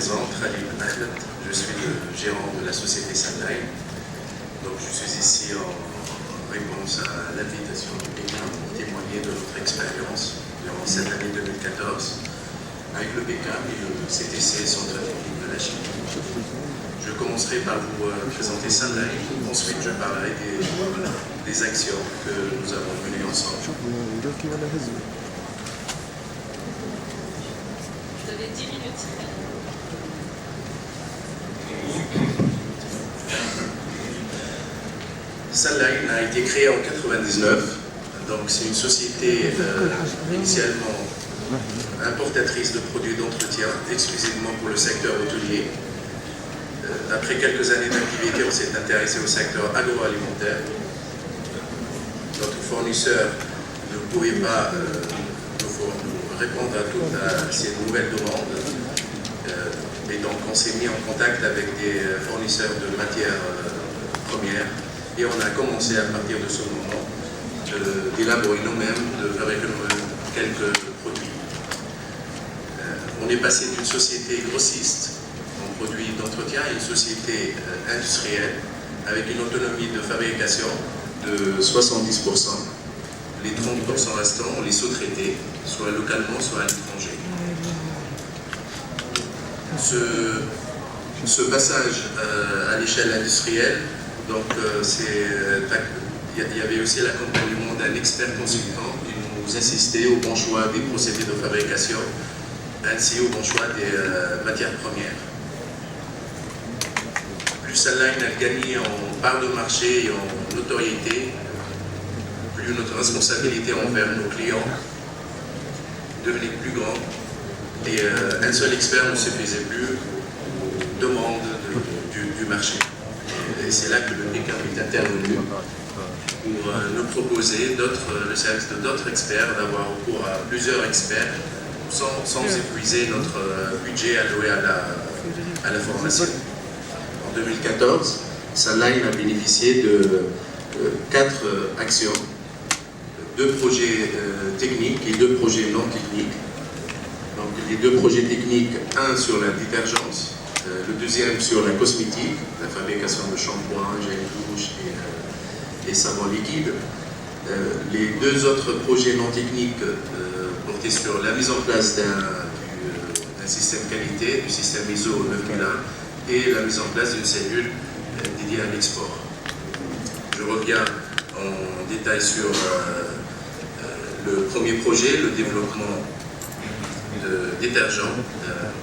présente, Khalil Ahmed, je suis le gérant de la société Sunline. Donc je suis ici en réponse à l'invitation du Pékin pour témoigner de notre expérience durant cette année 2014 avec le Pékin et le CTC, Centre technique de la Chine. Je commencerai par vous présenter Sunline, ensuite je parlerai des actions que nous avons menées ensemble. Vous avez 10 minutes. Sunline a été créée en 1999, donc c'est une société initialement importatrice de produits d'entretien exclusivement pour le secteur hôtelier. Après quelques années d'activité, on s'est intéressé au secteur agroalimentaire. Notre fournisseur ne pouvait pas nous répondre à toutes ces nouvelles demandes. Et donc on s'est mis en contact avec des fournisseurs de matières premières et on a commencé à partir de ce moment d'élaborer nous-mêmes, de fabriquer nous-mêmes quelques produits. On est passé d'une société grossiste en produits d'entretien à une société industrielle avec une autonomie de fabrication de 70%. Les 30% restants, on les sous-traitait, soit localement, soit à l'étranger. Ce passage à l'échelle industrielle, donc il y avait aussi l'accompagnement d'un expert consultant qui nous assistait au bon choix des procédés de fabrication, ainsi au bon choix des matières premières. Plus Sunline a gagné en part de marché et en notoriété, plus notre responsabilité envers nos clients devenait plus grande et un seul expert ne suffisait plus aux demandes du marché. Et c'est là que le Pékin est intervenu pour nous proposer le service de d'autres experts, d'avoir recours à plusieurs experts sans épuiser notre budget alloué à la formation. En 2014, Sunline a bénéficié de 4 actions, 2 projets techniques et 2 projets non techniques. Donc les 2 projets techniques, un sur la détergence, le deuxième sur la cosmétique, la fabrication de shampoing, gel douche et savon liquide. Les 2 autres projets non techniques portaient sur la mise en place d'un système qualité, du système ISO 9001 et la mise en place d'une cellule dédiée à l'export. Je reviens en détail sur le premier projet, le développement de détergents.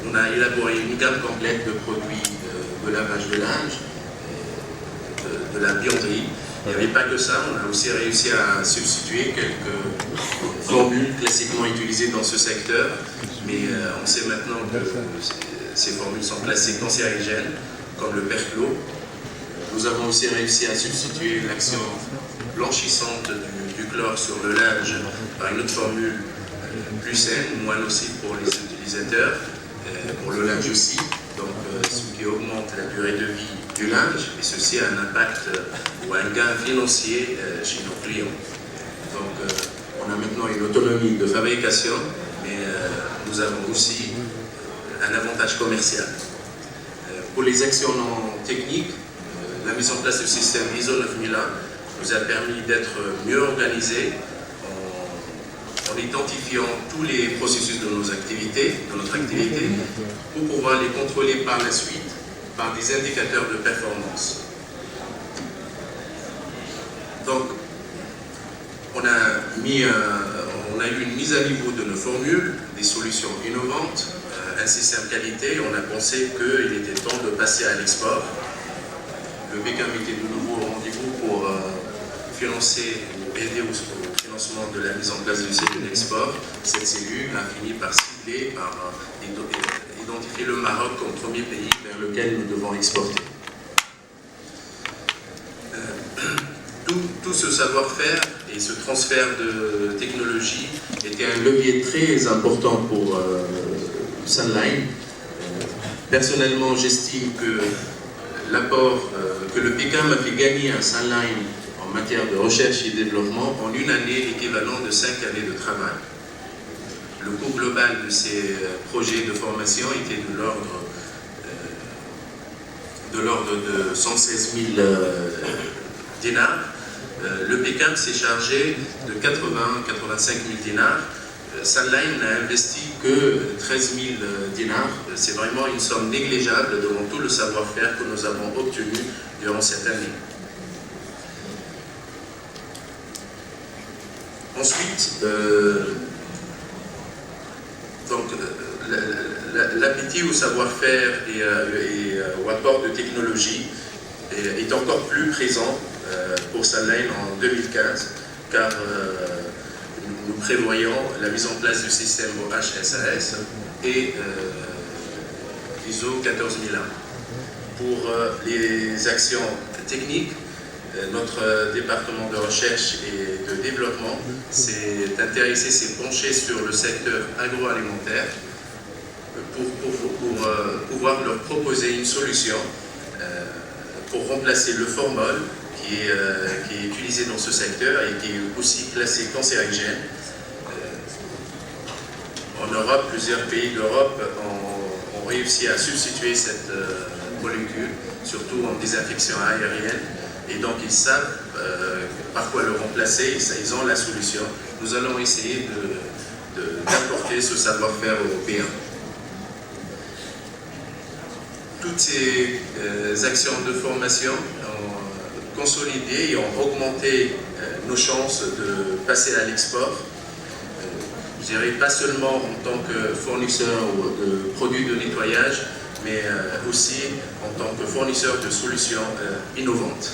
On a élaboré une gamme complète de produits de lavage de linge, de la buanderie. Il n'y avait pas que ça, on a aussi réussi à substituer quelques formules classiquement utilisées dans ce secteur, mais on sait maintenant que ces formules sont classées cancérigènes, comme le perclos. Nous avons aussi réussi à substituer l'action blanchissante du chlore sur le linge par une autre formule plus saine, moins nocive pour les utilisateurs, pour le linge aussi, donc ce qui augmente la durée de vie du linge, et ceci a un impact ou un gain financier chez nos clients. Donc on a maintenant une autonomie de fabrication, mais nous avons aussi un avantage commercial. Pour les actions non techniques, la mise en place du système ISO 9001 nous a permis d'être mieux organisés en identifiant tous les processus de notre activité, pour pouvoir les contrôler par la suite par des indicateurs de performance. Donc, on a eu une mise à niveau de nos formules, des solutions innovantes, un système qualité. On a pensé qu'il était temps de passer à l'export. Le Pékin était de nouveau au rendez-vous pour financer ou aider au financement de la mise en place d'une cellule d'export. Cette cellule a fini par cibler, par identifier le Maroc comme premier pays vers lequel nous devons exporter. Tout ce savoir-faire et ce transfert de technologie était un levier très important pour Sunline. Personnellement, j'estime que l'apport que le Pékin m'a fait gagner à Sunline en matière de recherche et développement en une année l'équivalent de 5 années de travail. Le coût global de ces projets de formation était de l'ordre de l'ordre de 116 000 dinars. Le Beckham s'est chargé de 80-85 000 dinars. Sunline n'a investi que 13 000 dinars. C'est vraiment une somme négligeable devant tout le savoir-faire que nous avons obtenu durant cette année. Ensuite, l'appétit au savoir-faire et au apport de technologie est encore plus présent pour Sunline en 2015, car nous prévoyons la mise en place du système OHSAS et ISO 14001. Pour les actions techniques, notre département de recherche et de développement s'est intéressé, s'est penché sur le secteur agroalimentaire pour pouvoir leur proposer une solution pour remplacer le formol qui est utilisé dans ce secteur et qui est aussi classé cancérigène. En Europe, plusieurs pays d'Europe ont réussi à substituer cette molécule, surtout en désinfection aérienne, et donc ils savent par quoi le remplacer, ils ont la solution. Nous allons essayer d'apporter ce savoir-faire européen. Toutes ces actions de formation ont consolidé et ont augmenté nos chances de passer à l'export. Je dirais pas seulement en tant que fournisseur de produits de nettoyage, mais aussi en tant que fournisseur de solutions innovantes.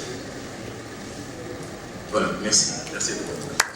Voilà, merci. Merci beaucoup.